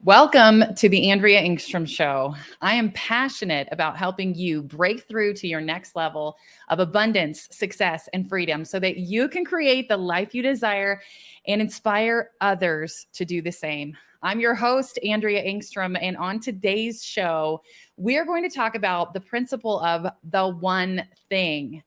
Welcome to the Andrea Engstrom Show. I am passionate about helping you break through to your next level of abundance, success, and freedom so that you can create the life you desire and inspire others to do the same. I'm your host, Andrea Engstrom, and on today's show, we're going to talk about the principle of the one thing.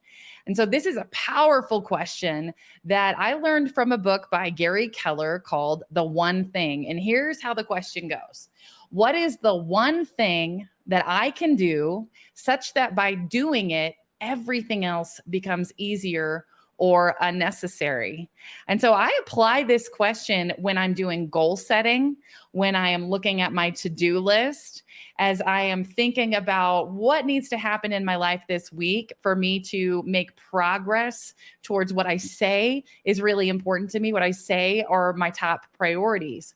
And so this is a powerful question that I learned from a book by Gary Keller called The One Thing. And here's how the question goes. What is the one thing that I can do such that by doing it, everything else becomes easier or unnecessary? And so I apply this question when I'm doing goal setting, when I am looking at my to-do list, as I am thinking about what needs to happen in my life this week for me to make progress towards what I say is really important to me, what I say are my top priorities.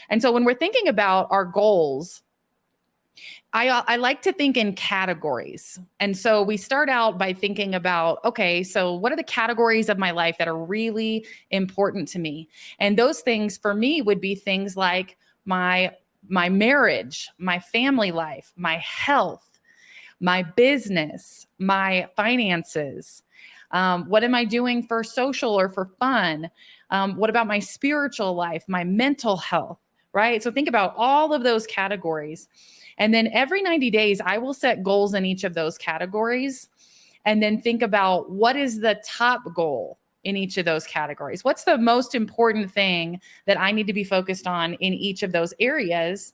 And so when we're thinking about our goals, I like to think in categories. And so we start out by thinking about, okay, so what are the categories of my life that are really important to me? And those things for me would be things like my marriage, my family life, my health, my business, my finances. What am I doing for social or for fun? What about my spiritual life, my mental health, right? So think about all of those categories. And then every 90 days, I will set goals in each of those categories and then think about what is the top goal in each of those categories. What's the most important thing that I need to be focused on in each of those areas?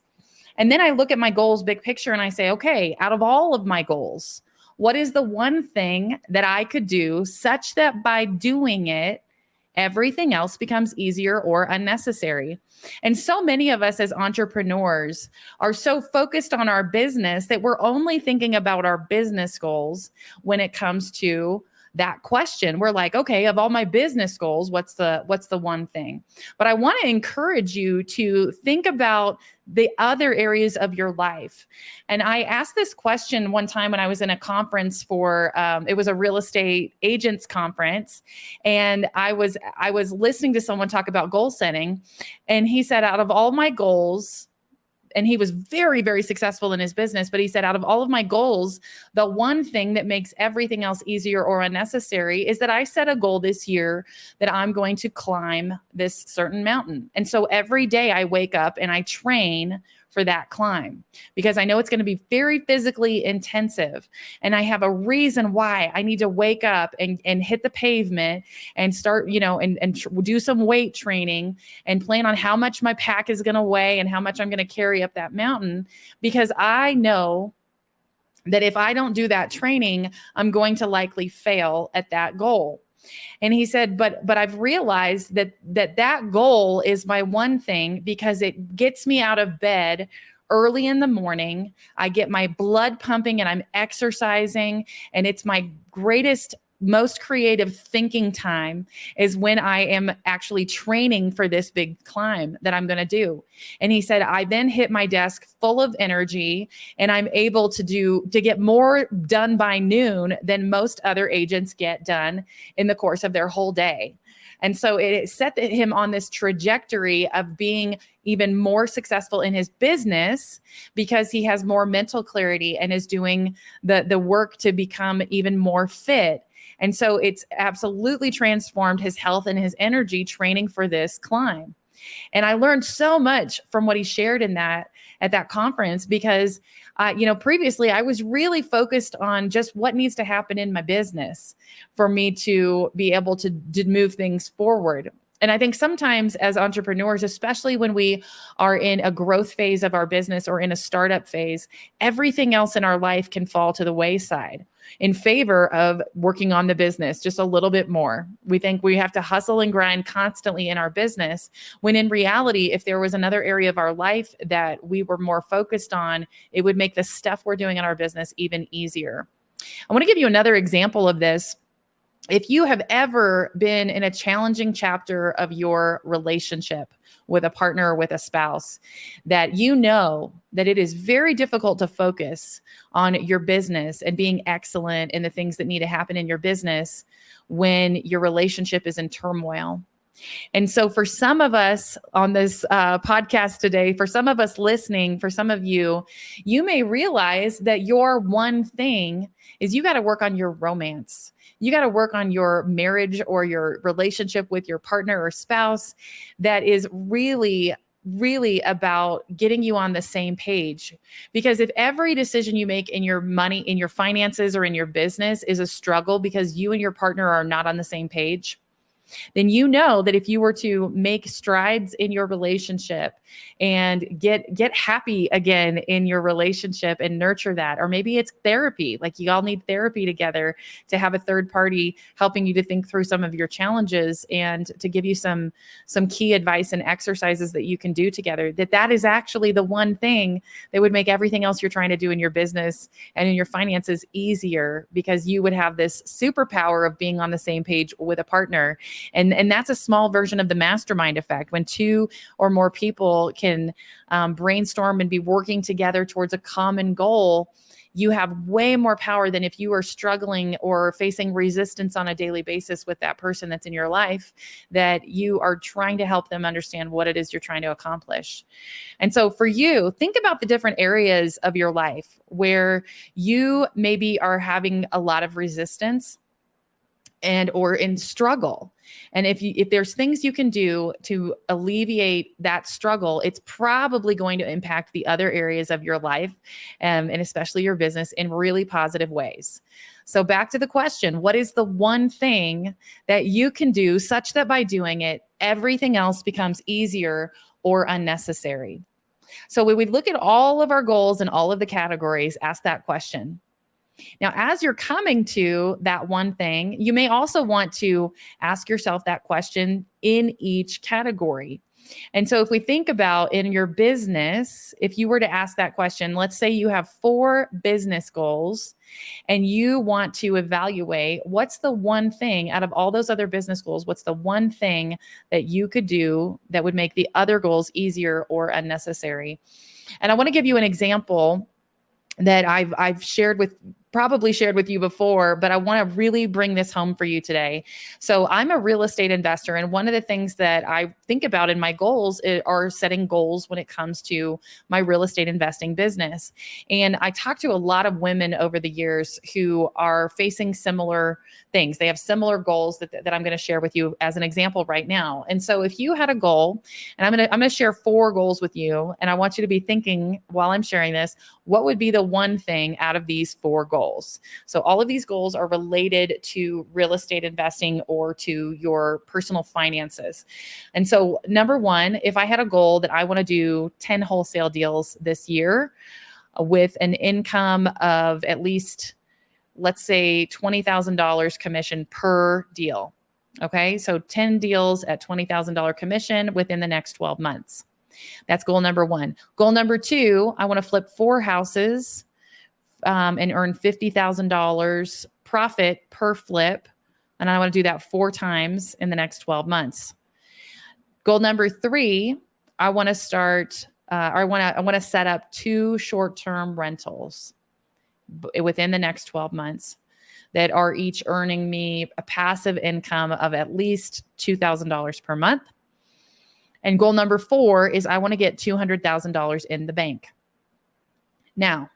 And then I look at my goals big picture and I say, okay, out of all of my goals, what is the one thing that I could do such that by doing it, everything else becomes easier or unnecessary? And so many of us as entrepreneurs are so focused on our business that we're only thinking about our business goals when it comes to that question. We're like, okay, of all my business goals, what's the one thing? But I want to encourage you to think about the other areas of your life. And I asked this question one time when I was in a conference for it was a real estate agents conference, and I was listening to someone talk about goal setting, and he said, out of all my goals, and he was very, very successful in his business, but he said, out of all of my goals, the one thing that makes everything else easier or unnecessary is that I set a goal this year that I'm going to climb this certain mountain. And so every day I wake up and I train for that climb because I know it's going to be very physically intensive. And I have a reason why I need to wake up and hit the pavement and start, and do some weight training and plan on how much my pack is going to weigh and how much I'm going to carry up that mountain, because I know that if I don't do that training, I'm going to likely fail at that goal. And he said, but I've realized that goal is my one thing because it gets me out of bed early in the morning. I get my blood pumping and I'm exercising, and it's my greatest, most creative thinking time is when I am actually training for this big climb that I'm going to do. And he said, I then hit my desk full of energy and I'm able to get more done by noon than most other agents get done in the course of their whole day. And so it set him on this trajectory of being even more successful in his business because he has more mental clarity and is doing the work to become even more fit. And so it's absolutely transformed his health and his energy training for this climb. And I learned so much from what he shared at that conference because, previously I was really focused on just what needs to happen in my business for me to be able to move things forward. And I think sometimes as entrepreneurs, especially when we are in a growth phase of our business or in a startup phase, everything else in our life can fall to the wayside in favor of working on the business just a little bit more. We think we have to hustle and grind constantly in our business, when in reality, if there was another area of our life that we were more focused on, it would make the stuff we're doing in our business even easier. I want to give you another example of this. If you have ever been in a challenging chapter of your relationship with a partner or with a spouse, that you know that it is very difficult to focus on your business and being excellent in the things that need to happen in your business when your relationship is in turmoil. And so for some of us on this podcast today, for some of us listening, for some of you, you may realize that your one thing is you got to work on your romance. You got to work on your marriage or your relationship with your partner or spouse that is really about getting you on the same page. Because if every decision you make in your money, in your finances, or in your business is a struggle because you and your partner are not on the same page, then you know that if you were to make strides in your relationship and get happy again in your relationship and nurture that, or maybe it's therapy, like you all need therapy together to have a third party helping you to think through some of your challenges and to give you some key advice and exercises that you can do together, that is actually the one thing that would make everything else you're trying to do in your business and in your finances easier, because you would have this superpower of being on the same page with a partner. And that's a small version of the mastermind effect. When two or more people can brainstorm and be working together towards a common goal, you have way more power than if you are struggling or facing resistance on a daily basis with that person that's in your life, that you are trying to help them understand what it is you're trying to accomplish. And so for you, think about the different areas of your life where you maybe are having a lot of resistance and or in struggle. And if there's things you can do to alleviate that struggle, it's probably going to impact the other areas of your life, and especially your business, in really positive ways. So back to the question, what is the one thing that you can do such that by doing it, everything else becomes easier or unnecessary? So when we look at all of our goals and all of the categories, ask that question. Now, as you're coming to that one thing, you may also want to ask yourself that question in each category. And so if we think about in your business, if you were to ask that question, let's say you have 4 business goals and you want to evaluate what's the one thing out of all those other business goals, what's the one thing that you could do that would make the other goals easier or unnecessary. And I want to give you an example that I've probably shared with you before, but I want to really bring this home for you today. So I'm a real estate investor, and one of the things that I think about in my goals are setting goals when it comes to my real estate investing business. And I talk to a lot of women over the years who are facing similar things. They have similar goals that I'm going to share with you as an example right now. And so if you had a goal, and I'm going to share 4 goals with you, and I want you to be thinking while I'm sharing this, what would be the one thing out of these 4 goals? So all of these goals are related to real estate investing or to your personal finances. And so number 1, if I had a goal that I want to do 10 wholesale deals this year with an income of at least, let's say, $20,000 commission per deal. Okay, so 10 deals at $20,000 commission within the next 12 months. That's goal number 1. Goal number 2, I want to flip 4 houses and earn $50,000 profit per flip. And I want to do that 4 times in the next 12 months. Goal number 3, I want to start, I want to set up 2 short-term rentals within the next 12 months that are each earning me a passive income of at least $2,000 per month. And goal number 4 is I want to get $200,000 in the bank. Now,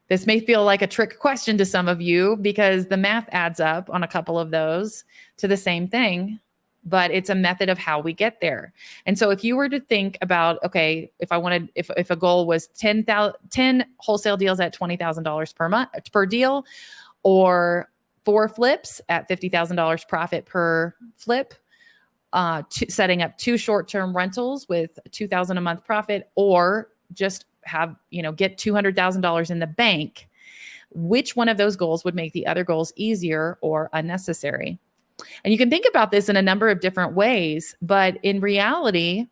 this may feel like a trick question to some of you because the math adds up on a couple of those to the same thing, but it's a method of how we get there. And so if you were to think about, okay, if a goal was 10 wholesale deals at $20,000 per month per deal, or 4 flips at $50,000 profit per flip, setting up 2 short-term rentals with $2,000 a month profit, or just get $200,000 in the bank, which one of those goals would make the other goals easier or unnecessary? And you can think about this in a number of different ways, but in reality,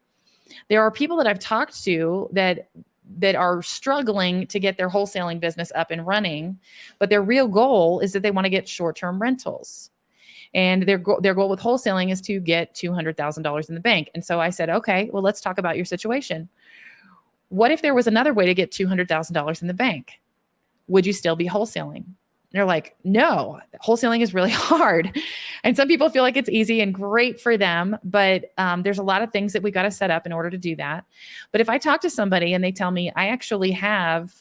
there are people that I've talked to that are struggling to get their wholesaling business up and running, but their real goal is that they want to get short-term rentals. And their goal with wholesaling is to get $200,000 in the bank. And so I said, okay, well, let's talk about your situation. What if there was another way to get $200,000 in the bank? Would you still be wholesaling? they're like, no, wholesaling is really hard. And some people feel like it's easy and great for them, but there's a lot of things that we got to set up in order to do that. But if I talk to somebody and they tell me I actually have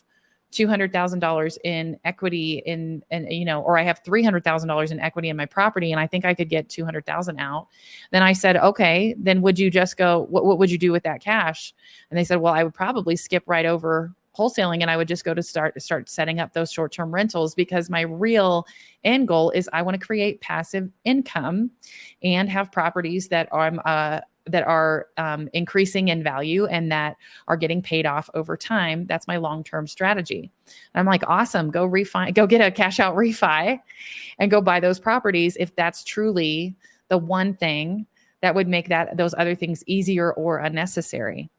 $200,000 in equity or I have $300,000 in equity in my property, and I think I could get 200,000 out. Then I said, okay, then would you just go, what would you do with that cash? And they said, well, I would probably skip right over wholesaling and I would just go to start setting up those short-term rentals, because my real end goal is I want to create passive income and have properties that are increasing in value and that are getting paid off over time. That's my long-term strategy. And I'm like, awesome, go get a cash out refi and go buy those properties if that's truly the one thing that would make those other things easier or unnecessary.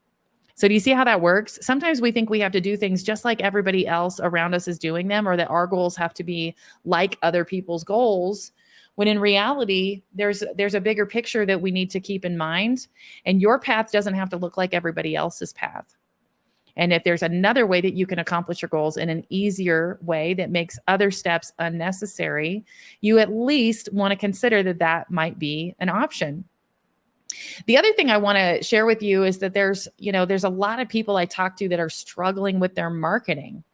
So do you see how that works? Sometimes we think we have to do things just like everybody else around us is doing them, or that our goals have to be like other people's goals, when in reality, there's a bigger picture that we need to keep in mind. And your path doesn't have to look like everybody else's path. And if there's another way that you can accomplish your goals in an easier way that makes other steps unnecessary, you at least want to consider that might be an option. The other thing I want to share with you is that there's a lot of people I talk to that are struggling with their marketing.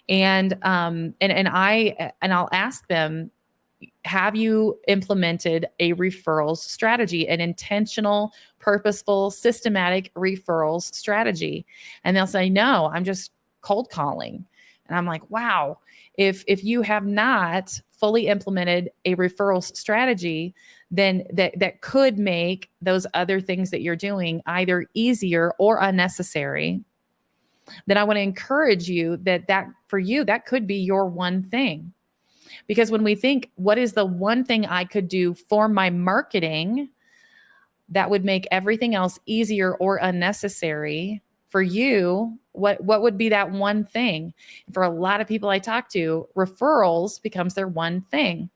And I'll ask them, have you implemented a referrals strategy, an intentional, purposeful, systematic referrals strategy? And they'll say, no, I'm just cold calling. And I'm like, wow, if you have not fully implemented a referrals strategy, then that could make those other things that you're doing either easier or unnecessary. Then I want to encourage you that for you, that could be your one thing. Because when we think, what is the one thing I could do for my marketing that would make everything else easier or unnecessary for you, what would be that one thing? For a lot of people I talk to, referrals becomes their one thing.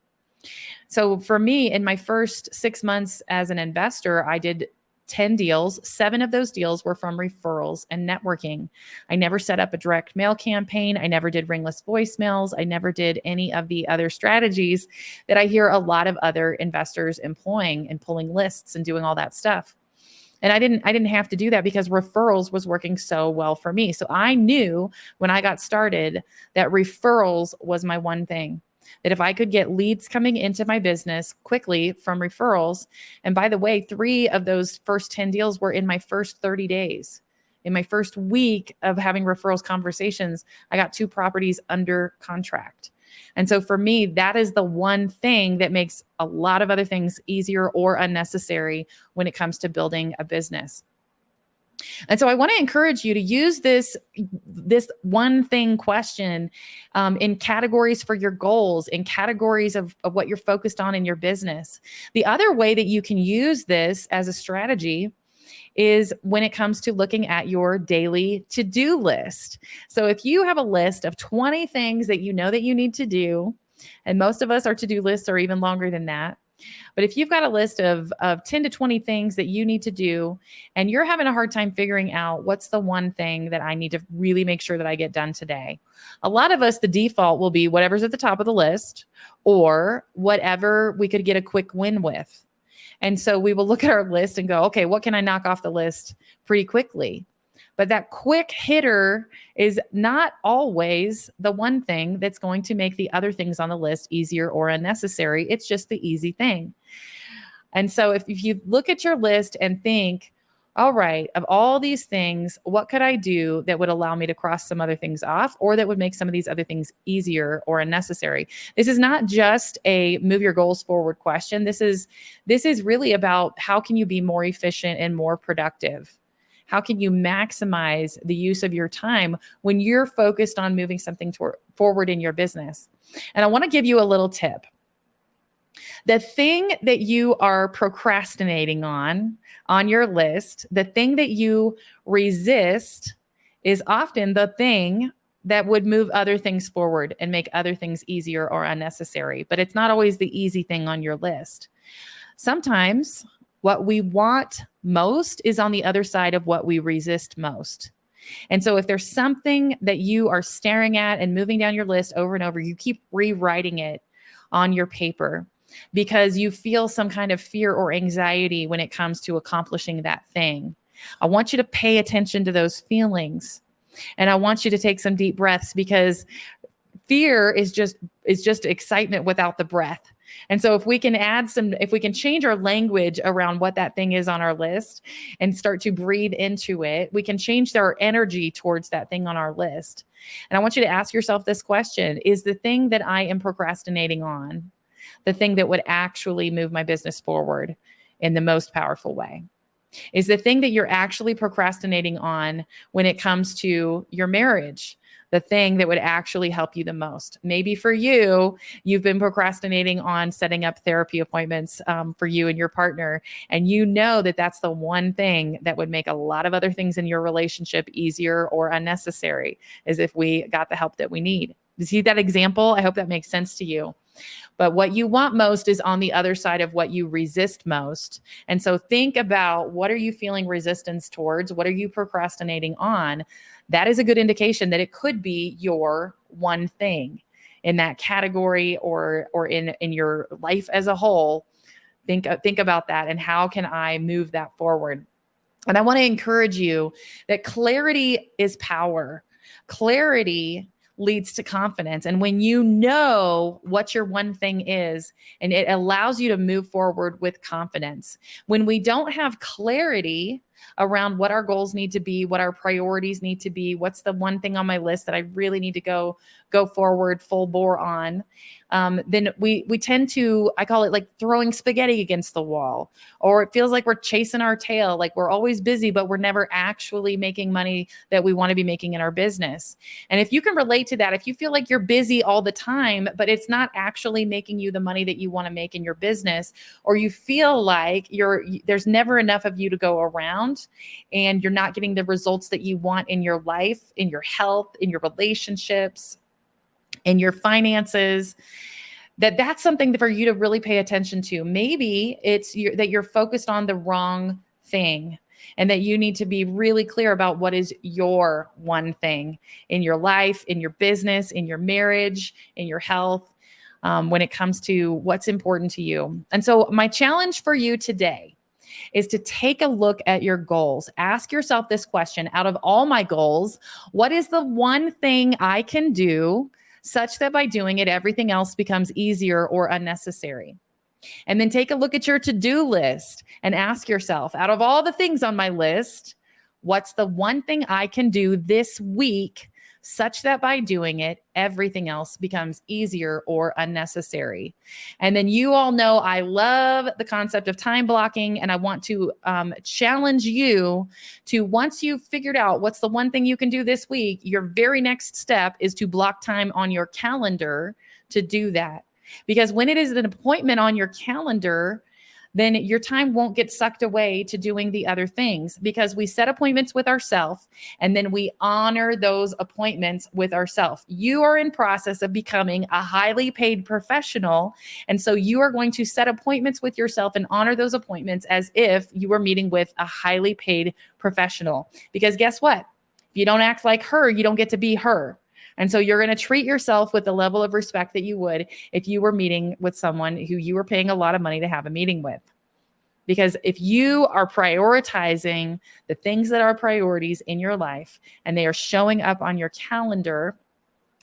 So for me, in my first 6 months as an investor, I did 10 deals. 7 of those deals were from referrals and networking. I never set up a direct mail campaign. I never did ringless voicemails. I never did any of the other strategies that I hear a lot of other investors employing, and pulling lists and doing all that stuff. And I didn't have to do that because referrals was working so well for me. So I knew when I got started that referrals was my one thing. That if I could get leads coming into my business quickly from referrals, and by the way, 3 of those first 10 deals were in my first 30 days. In my first week of having referrals conversations, I got 2 properties under contract. And so for me, that is the one thing that makes a lot of other things easier or unnecessary when it comes to building a business. And so I want to encourage you to use this one thing question in categories for your goals, in categories of what you're focused on in your business. The other way that you can use this as a strategy is when it comes to looking at your daily to-do list. So if you have a list of 20 things that you know that you need to do, and most of us, our to-do lists are even longer than that. But if you've got a list of 10 to 20 things that you need to do, and you're having a hard time figuring out what's the one thing that I need to really make sure that I get done today, a lot of us, the default will be whatever's at the top of the list or whatever we could get a quick win with. And so we will look at our list and go, okay, what can I knock off the list pretty quickly? But that quick hitter is not always the one thing that's going to make the other things on the list easier or unnecessary. It's just the easy thing. And so if you look at your list and think, all right, of all these things, what could I do that would allow me to cross some other things off, or that would make some of these other things easier or unnecessary? This is not just a move your goals forward question. This is really about how can you be more efficient and more productive? How can you maximize the use of your time when you're focused on moving something forward in your business? And I want to give you a little tip. The thing that you are procrastinating on your list, the thing that you resist, is often the thing that would move other things forward and make other things easier or unnecessary. But it's not always the easy thing on your list. Sometimes what we want most is on the other side of what we resist most. And so if there's something that you are staring at and moving down your list over and over, you keep rewriting it on your paper because you feel some kind of fear or anxiety when it comes to accomplishing that thing. I want you to pay attention to those feelings. And I want you to take some deep breaths, because fear is just excitement without the breath. And so if we can change our language around what that thing is on our list and start to breathe into it, we can change our energy towards that thing on our list. And I want you to ask yourself this question: is the thing that I am procrastinating on the thing that would actually move my business forward in the most powerful way? Is the thing that you're actually procrastinating on when it comes to your marriage the thing that would actually help you the most? Maybe for you, you've been procrastinating on setting up therapy appointments for you and your partner, and you know that that's the one thing that would make a lot of other things in your relationship easier or unnecessary, as if we got the help that we need. You see that example? I hope that makes sense to you. But what you want most is on the other side of what you resist most. And so think about, what are you feeling resistance towards? What are you procrastinating on? That is a good indication that it could be your one thing in that category, or in your life as a whole. Think about that, and how can I move that forward? And I want to encourage you that clarity is power. Clarity leads to confidence. And when you know what your one thing is, and it allows you to move forward with confidence. When we don't have clarity around what our goals need to be, what our priorities need to be, what's the one thing on my list that I really need to go forward full bore on, then we tend to, I call it like throwing spaghetti against the wall, or it feels like we're chasing our tail, like we're always busy, but we're never actually making money that we want to be making in our business. And if you can relate to that, if you feel like you're busy all the time, but it's not actually making you the money that you want to make in your business, or you feel like there's never enough of you to go around, and you're not getting the results that you want in your life, in your health, in your relationships, in your finances, that's something for you to really pay attention to. Maybe it's that you're focused on the wrong thing, and that you need to be really clear about what is your one thing in your life, in your business, in your marriage, in your health, when it comes to what's important to you. And so my challenge for you today is to take a look at your goals. Ask yourself this question: out of all my goals, what is the one thing I can do such that by doing it, everything else becomes easier or unnecessary? And then take a look at your to-do list and ask yourself, out of all the things on my list, what's the one thing I can do this week such that by doing it, everything else becomes easier or unnecessary? And then you all know I love the concept of time blocking, and I want to challenge you to, once you've figured out what's the one thing you can do this week, your very next step is to block time on your calendar to do that. Because when it is an appointment on your calendar, then your time won't get sucked away to doing the other things, because we set appointments with ourselves, and then we honor those appointments with ourselves. You are in process of becoming a highly paid professional. And so you are going to set appointments with yourself and honor those appointments as if you were meeting with a highly paid professional. Because guess what? If you don't act like her, you don't get to be her. And so you're going to treat yourself with the level of respect that you would if you were meeting with someone who you were paying a lot of money to have a meeting with. Because if you are prioritizing the things that are priorities in your life, and they are showing up on your calendar,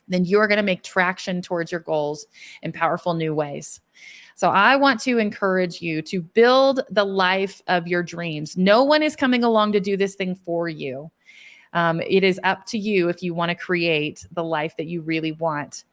then you're going to make traction towards your goals in powerful new ways. So I want to encourage you to build the life of your dreams. No one is coming along to do this thing for you. It is up to you if you want to create the life that you really want.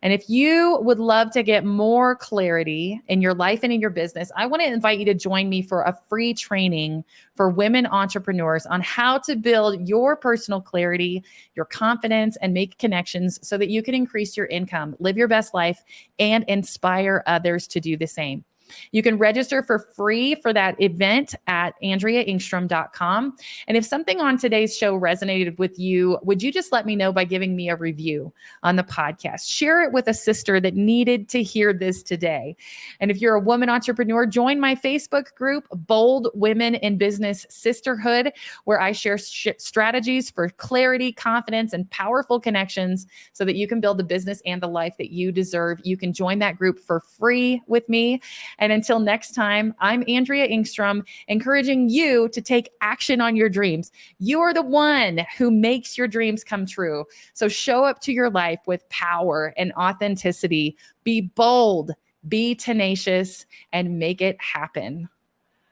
And if you would love to get more clarity in your life and in your business, I want to invite you to join me for a free training for women entrepreneurs on how to build your personal clarity, your confidence, and make connections so that you can increase your income, live your best life, and inspire others to do the same. You can register for free for that event at AndreaEngstrom.com. And if something on today's show resonated with you, would you just let me know by giving me a review on the podcast? Share it with a sister that needed to hear this today. And if you're a woman entrepreneur, join my Facebook group, Bold Women in Business Sisterhood, where I share strategies for clarity, confidence, and powerful connections so that you can build the business and the life that you deserve. You can join that group for free with me. And until next time, I'm Andrea Engstrom, encouraging you to take action on your dreams. You are the one who makes your dreams come true. So show up to your life with power and authenticity. Be bold, be tenacious, and make it happen.